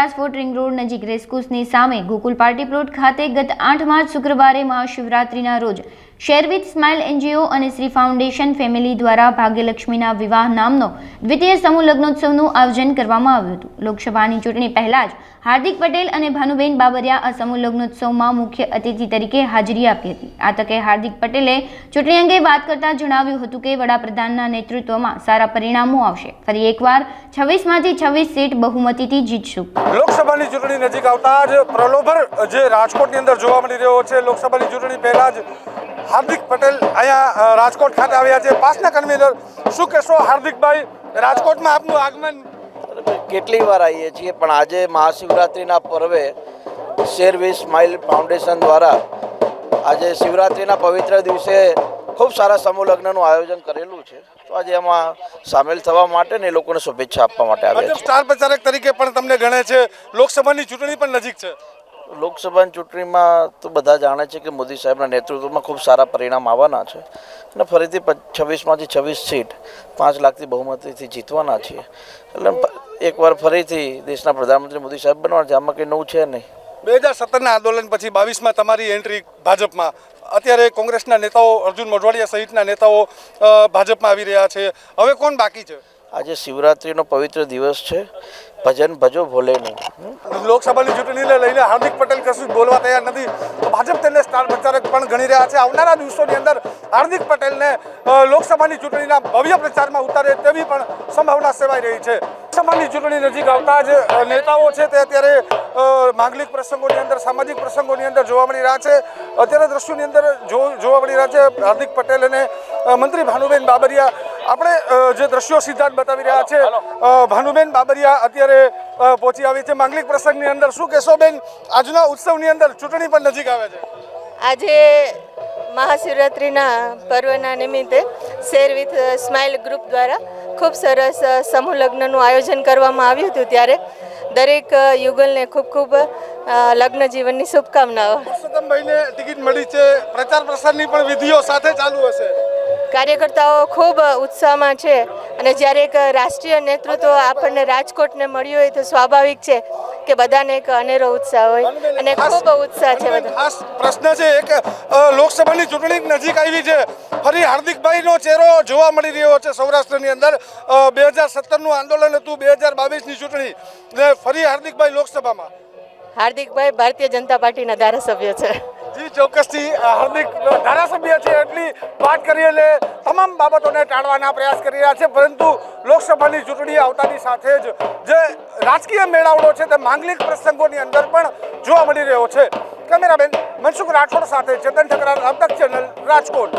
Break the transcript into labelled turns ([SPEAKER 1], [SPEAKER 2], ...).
[SPEAKER 1] પચાસ foot ring road નજીક રેસકોર્સની સામે ગોકુલ પાર્ટી પ્લોટ ખાતે ગત 8 માર્ચ શુક્રવારે મહાશિવરાત્રિના રોજ શેર વિથ સ્માઇલ એનજીઓ અને શ્રી ફાઉન્ડેશન ફેમિલી દ્વારા ભાગ્યલક્ષ્મીના વિવાહ નામનો દ્વિતીય સમૂહ લગ્નોત્સવનું આયોજન કરવામાં આવ્યું હતું। લોકસભાની ચૂંટણી પહેલા જ હાર્દિક પટેલ અને ભાનુબેન બાબરિયા આ સમૂહ લગ્નોત્સવમાં મુખ્ય અતિથિ તરીકે હાજરી આપી હતી। આ તકે હાર્દિક પટેલે ચૂંટણી અંગે વાત કરતા જણાવ્યું હતું કે વડાપ્રધાનના નેતૃત્વમાં સારા પરિણામો આવશે। ફરી એકવાર 26માંથી 26 સીટ બહુમતીથી જીતશું।
[SPEAKER 2] લોકસભાની ચૂંટણી નજીક આવતા જ પ્રલોભન જે રાજકોટની અંદર જોવા મળી રહ્યો છે। લોકસભાની ચૂંટણી પહેલા જ હાર્દિક પટેલ અહીંયા રાજકોટ ખાતે આવ્યા છે। પાસના કન્વીનર શું કહેશો હાર્દિકભાઈ, રાજકોટમાં આપનું આગમન?
[SPEAKER 3] કેટલી વાર આવીએ છીએ, પણ આજે મહાશિવરાત્રિના પર્વે શેર વિથ સ્માઇલ ફાઉન્ડેશન દ્વારા આજે શિવરાત્રિના પવિત્ર દિવસે ખૂબ સારા સમૂહ લગ્નનું આયોજન કરેલું છે। તો આજે એમાં સામેલ થવા માટે ને એ લોકોને શુભેચ્છા આપવા માટે આવ્યા છે।
[SPEAKER 2] સ્ટાર પ્રચારક તરીકે પણ તમને ગણે છે। લોકસભાની ચૂંટણી પણ નજીક છે।
[SPEAKER 3] લોકસભાની ચૂંટણીમાં તો બધા જાણે છે કે મોદી સાહેબના નેતૃત્વમાં ખૂબ સારા પરિણામ આવવાના છે અને ફરીથી 26માંથી 26 સીટ 5 લાખથી બહુમતીથી જીતવાના છીએ। એટલે એકવાર ફરીથી દેશના પ્રધાનમંત્રી મોદી સાહેબ બનવાના છે, આમાં કંઈ નવું છે નહીં।
[SPEAKER 2] 2017ના આંદોલન પછી 22માં તમારી એન્ટ્રી ભાજપમાં, અત્યારે કોંગ્રેસના નેતાઓ અર્જુન મોઢવાડિયા સહિતના નેતાઓ ભાજપમાં આવી રહ્યા છે। હવે કોણ બાકી છે?
[SPEAKER 3] આજે શિવરાત્રિનો પવિત્ર દિવસ છે, ભજન ભજો ભોલે નહીં।
[SPEAKER 2] લોકસભાની ચૂંટણીને લઈને હાર્દિક પટેલ કશું બોલવા તૈયાર નથી, તો ભાજપ તેને સ્ટાર પ્રચારક પણ ગણી રહ્યા છે। આવનારા દિવસોની અંદર હાર્દિક પટેલને લોકસભાની ચૂંટણીના ભવ્ય પ્રચારમાં ઉતારે તેવી પણ સંભાવના સેવાઈ રહી છે। લોકસભાની ચૂંટણી નજીક આવતા જ નેતાઓ છે તે અત્યારે માંગલિક પ્રસંગોની અંદર, સામાજિક પ્રસંગોની અંદર જોવા મળી રહ્યા છે। અત્યારે દ્રશ્યોની અંદર જોવા મળી રહ્યા છે હાર્દિક પટેલ અને મંત્રી ભાનુબેન બાબરિયા। આપણે જે દ્રશ્યો સીધા જ બતાવી રહ્યા છે, ભાનુબેન બાબરિયા અત્યારે પહોંચી આવી છે માંગલિક પ્રસંગની અંદર। શું કહેશો બેન, આજના ઉત્સવની અંદર ચૂંટણી પણ નજીક આવે છે?
[SPEAKER 4] આજે મહાશિવરાત્રિના પર્વના નિમિત્તે શેર વિથ સ્માઇલ ગ્રુપ દ્વારા ખૂબ સરસ સમૂહ લગ્નનું આયોજન કરવામાં આવ્યું હતું, ત્યારે દરેક યુગલને ખૂબ ખૂબ લગ્ન જીવનની શુભકામનાઓ।
[SPEAKER 2] પુરુષોત્તમભાઈને ટિકિટ મળી છે, પ્રચાર પ્રસારની પણ વિધિઓ સાથે ચાલુ હશે?
[SPEAKER 4] કાર્યકર્તાઓ ખૂબ ઉત્સાહમાં છે અને જ્યારે એક રાષ્ટ્રીય નેતૃત્વ આપણને રાજકોટને મળ્યું હોય તો સ્વાભાવિક છે કે બધાને એક અનેરો ઉત્સાહ હોય અને ખૂબ ઉત્સાહ છે બધા।
[SPEAKER 2] ખાસ પ્રશ્ન છે કે લોકસભાની ચૂંટણી નજીક આવી છે, ફરી હાર્દિકભાઈનો ચહેરો જોવા મળી રહ્યો છે સૌરાષ્ટ્રની અંદર। 2017નું આંદોલન હતું, 2022ની ચૂંટણી ને ફરી હાર્દિકભાઈ લોકસભામાં।
[SPEAKER 4] હાર્દિકભાઈ ભારતીય જનતા પાર્ટીના ધારાસભ્ય છે।
[SPEAKER 2] જી ચોક્કસથી હાર્દિક ધારાસભ્ય છે એટલી વાત કરીએ એટલે તમામ બાબતોને ટાળવાના પ્રયાસ કરી રહ્યા છે, પરંતુ લોકસભાની ચૂંટણી આવતાની સાથે જ જે રાજકીય મેળાવડો છે તે માંગલિક પ્રસંગોની અંદર પણ જોવા મળી રહ્યો છે। કેમેરામેન મનસુખ રાઠોડ સાથે ચેતન ઠકરાર, અબતક ચેનલ, રાજકોટ।